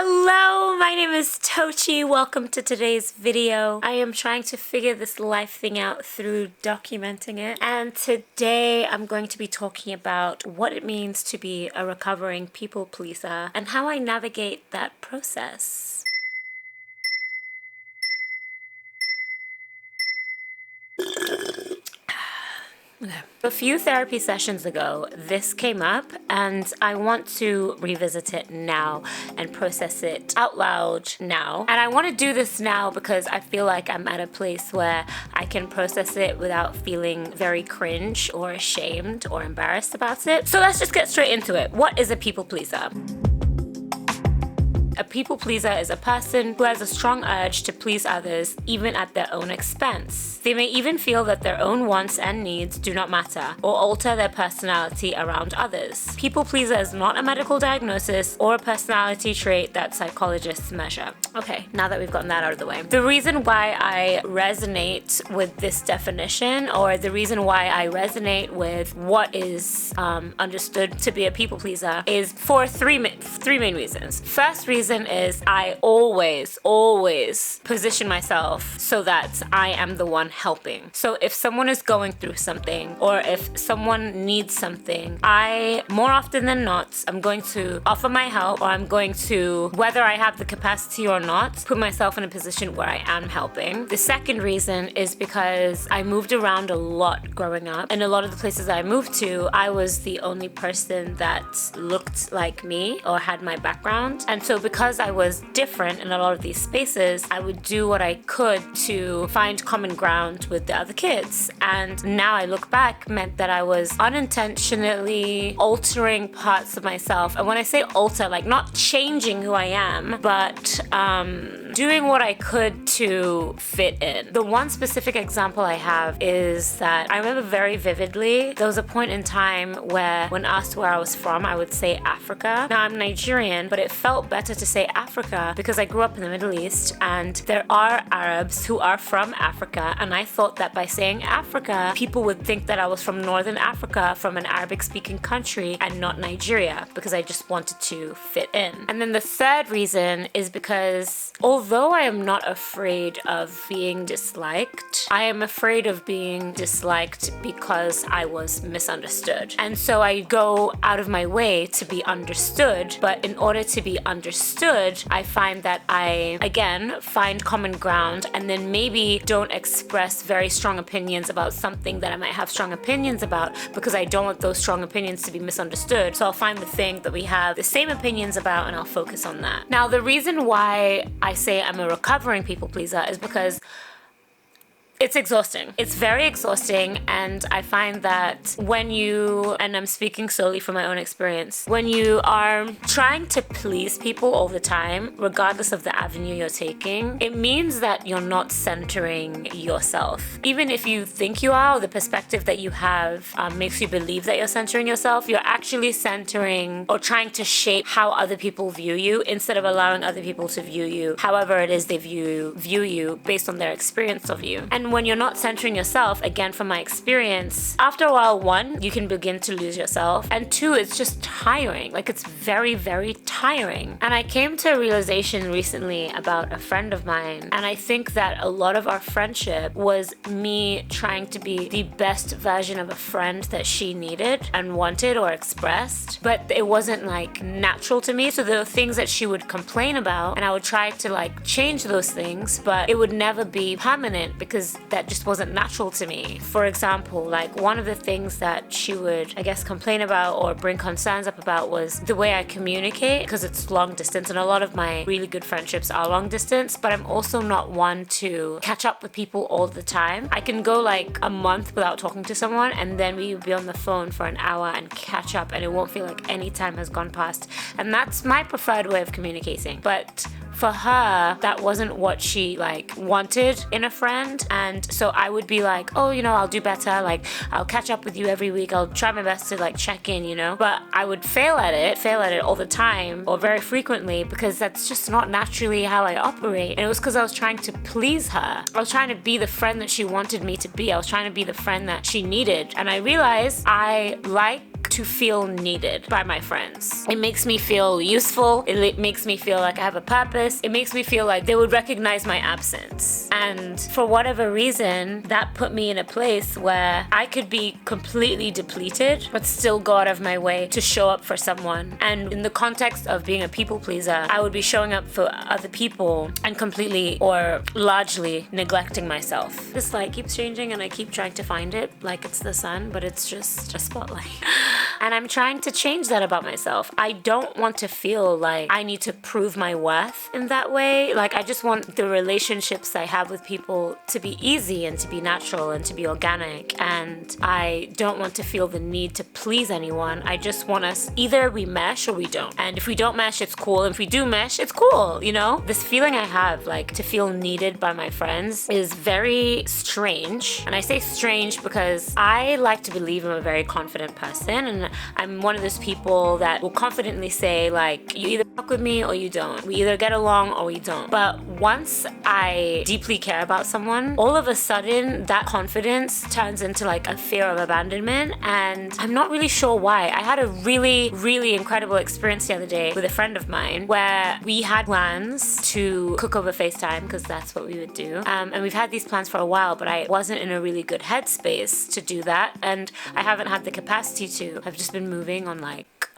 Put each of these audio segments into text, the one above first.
Hello, my name is Tochi. Welcome to today's video. I am trying to figure this life thing out through documenting it. And today I'm going to be talking about what it means to be a recovering people pleaser and how I navigate that process. Okay. A few therapy sessions ago, this came up and I want to revisit it now and process it out loud now. And I want to do this now because I feel like I'm at a place where I can process it without feeling very cringe or ashamed or embarrassed about it. So let's just get straight into it. What is a people pleaser? A people pleaser is a person who has a strong urge to please others, even at their own expense. They may even feel that their own wants and needs do not matter, or alter their personality around others. People pleaser is not a medical diagnosis or a personality trait that psychologists measure. Okay, now that we've gotten that out of the way. The reason why I resonate with this definition, or the reason why I resonate with what is understood to be a people pleaser, is for three main reasons. First reason is I always position myself so that I am the one helping. So if someone is going through something or if someone needs something, I, more often than not, I'm going to offer my help, or I'm going to, whether I have the capacity or not, put myself in a position where I am helping. The second reason is because I moved around a lot growing up, and a lot of the places I moved to, I was the only person that looked like me or had my background. And so because I was different in a lot of these spaces, I would do what I could to find common ground with the other kids. And now I look back, meant that I was unintentionally altering parts of myself. And when I say alter, like not changing who I am, but doing what I could to fit in. The one specific example I have is that I remember very vividly, there was a point in time where when asked where I was from, I would say Africa. Now I'm Nigerian, but it felt better to say Africa because I grew up in the Middle East and there are Arabs who are from Africa, and I thought that by saying Africa, people would think that I was from Northern Africa, from an Arabic speaking country, and not Nigeria, because I just wanted to fit in. And then the third reason is because although I am not afraid of being disliked, I am afraid of being disliked because I was misunderstood. And so I go out of my way to be understood, but in order to be understood, I find that I, again, find common ground and then maybe don't express very strong opinions about something that I might have strong opinions about because I don't want those strong opinions to be misunderstood. So I'll find the thing that we have the same opinions about and I'll focus on that. Now, the reason why I say I'm a recovering people pleaser is because it's exhausting. It's very exhausting, and I find that when you, and I'm speaking solely from my own experience, when you are trying to please people all the time, regardless of the avenue you're taking, it means that you're not centering yourself. Even if you think you are, or the perspective that you have makes you believe that you're centering yourself, you're actually centering or trying to shape how other people view you instead of allowing other people to view you however it is they view you based on their experience of you. And when you're not centering yourself, again from my experience, after a while, one, you can begin to lose yourself, and two, it's just tiring. Like, it's very, very tiring. And I came to a realization recently about a friend of mine, and I think that a lot of our friendship was me trying to be the best version of a friend that she needed and wanted or expressed, but it wasn't like natural to me. So there were things that she would complain about, and I would try to like change those things, but it would never be permanent because that just wasn't natural to me. For example, like one of the things that she would, I guess, complain about or bring concerns up about was the way I communicate, because it's long distance, and a lot of my really good friendships are long distance, but I'm also not one to catch up with people all the time. I can go like a month without talking to someone, and then we would be on the phone for an hour and catch up, and it won't feel like any time has gone past. And that's my preferred way of communicating. But for her, that wasn't what she like wanted in a friend. And so I would be like, oh, you know, I'll do better. Like, I'll catch up with you every week. I'll try my best to like check in, you know, but I would fail at it all the time or very frequently because that's just not naturally how I operate. And it was because I was trying to please her. I was trying to be the friend that she wanted me to be. I was trying to be the friend that she needed. And I realized I like to feel needed by my friends. It makes me feel useful. It makes me feel like I have a purpose. It makes me feel like they would recognize my absence. And for whatever reason, that put me in a place where I could be completely depleted, but still go out of my way to show up for someone. And in the context of being a people pleaser, I would be showing up for other people and completely or largely neglecting myself. This light keeps changing and I keep trying to find it like it's the sun, but it's just a spotlight. And I'm trying to change that about myself. I don't want to feel like I need to prove my worth in that way. Like, I just want the relationships I have with people to be easy and to be natural and to be organic. And I don't want to feel the need to please anyone. I just want us, either we mesh or we don't. And if we don't mesh, it's cool. And if we do mesh, it's cool, you know? This feeling I have, like, to feel needed by my friends is very strange. And I say strange because I like to believe I'm a very confident person, and I'm one of those people that will confidently say, like, you either fuck with me or you don't. We either get along or we don't. But once I deeply care about someone, all of a sudden that confidence turns into like a fear of abandonment, and I'm not really sure why. I had a really, really incredible experience the other day with a friend of mine where we had plans to cook over FaceTime, because that's what we would do. And we've had these plans for a while, but I wasn't in a really good headspace to do that, and I haven't had the capacity to. I've just been moving on like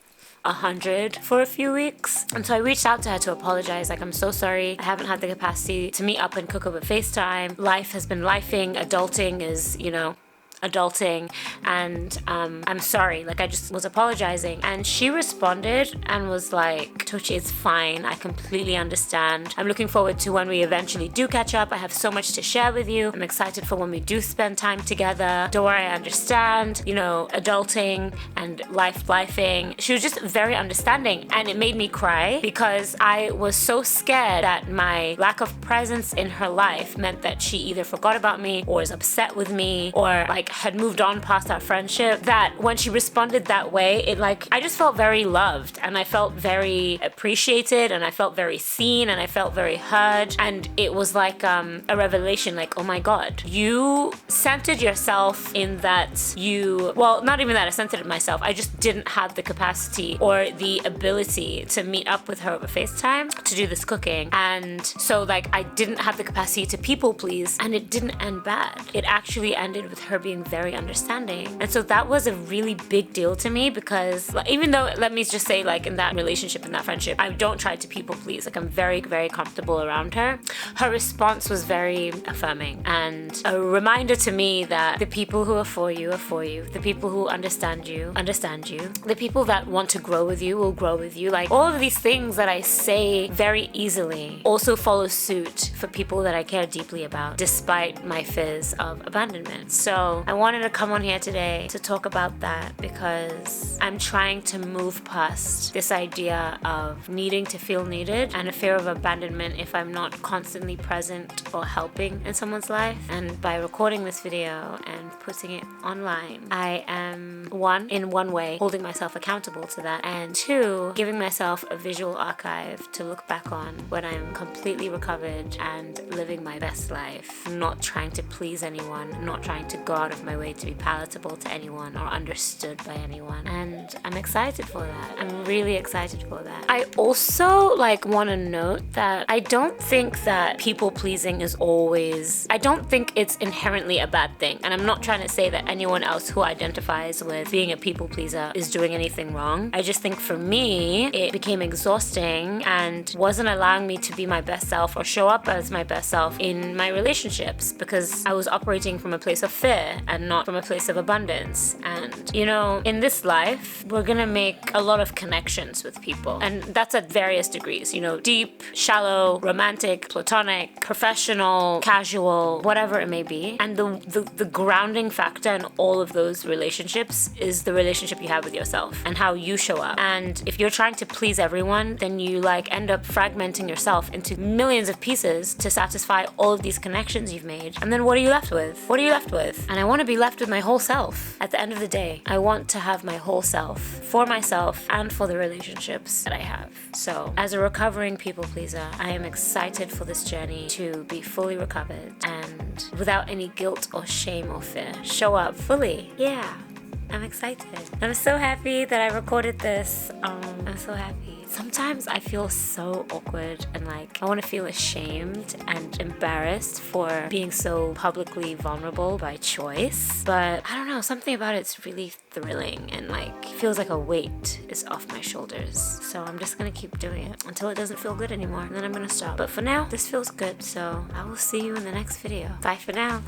100 for a few weeks. And so I reached out to her to apologize. Like, I'm so sorry. I haven't had the capacity to meet up and cook over FaceTime. Life has been lifing. Adulting is, you know, adulting, and I'm sorry. Like, I just was apologizing, and she responded and was like, Tochi, it's fine, I completely understand. I'm looking forward to when we eventually do catch up. I have so much to share with you. I'm excited for when we do spend time together. Don't worry, I understand, you know, adulting and lifing. She was just very understanding, and it made me cry because I was so scared that my lack of presence in her life meant that she either forgot about me or is upset with me or like had moved on past our friendship, that when she responded that way, it like, I just felt very loved, and I felt very appreciated, and I felt very seen, and I felt very heard. And it was like a revelation, like, oh my God, you centered yourself in that well, not even that I centered myself, I just didn't have the capacity or the ability to meet up with her over FaceTime to do this cooking. And so like, I didn't have the capacity to people please, and it didn't end bad. It actually ended with her being very understanding. And so that was a really big deal to me, because like, even though, let me just say, like, in that relationship, in that friendship, I don't try to people please. Like, I'm very, very comfortable around her. Her response was very affirming and a reminder to me that the people who are for you are for you. The people who understand you understand you. The people that want to grow with you will grow with you. Like, all of these things that I say very easily also follow suit for people that I care deeply about, despite my fears of abandonment. So I wanted to come on here today to talk about that, because I'm trying to move past this idea of needing to feel needed and a fear of abandonment if I'm not constantly present or helping in someone's life. And by recording this video and putting it online, I am in one way holding myself accountable to that, and two, giving myself a visual archive to look back on when I'm completely recovered and living my best life, not trying to please anyone, not trying to go out of my way to be palatable to anyone or understood by anyone. And I'm excited for that. I'm really excited for that. I also like want to note that I don't think that people pleasing is always, I don't think it's inherently a bad thing. And I'm not trying to say that anyone else who identifies with being a people pleaser is doing anything wrong. I just think for me, it became exhausting and wasn't allowing me to be my best self or show up as my best self in my relationships, because I was operating from a place of fear and not from a place of abundance. And, you know, in this life, we're gonna make a lot of connections with people. And that's at various degrees, you know, deep, shallow, romantic, platonic, professional, casual, whatever it may be. And the grounding factor in all of those relationships is the relationship you have with yourself and how you show up. And if you're trying to please everyone, then you like end up fragmenting yourself into millions of pieces to satisfy all of these connections you've made. And then what are you left with? What are you left with? And I want to be left with my whole self. At the end of the day, I want to have my whole self for myself and for the relationships that I have. So as a recovering people pleaser, I am excited for this journey to be fully recovered and without any guilt or shame or fear. Show up fully. Yeah. I'm excited. I'm so happy that I recorded this. I'm so happy. Sometimes I feel so awkward and like I want to feel ashamed and embarrassed for being so publicly vulnerable by choice. But I don't know, something about it's really thrilling and like feels like a weight is off my shoulders. So I'm just gonna keep doing it until it doesn't feel good anymore, and then I'm gonna stop. But for now, this feels good, so I will see you in the next video. Bye for now.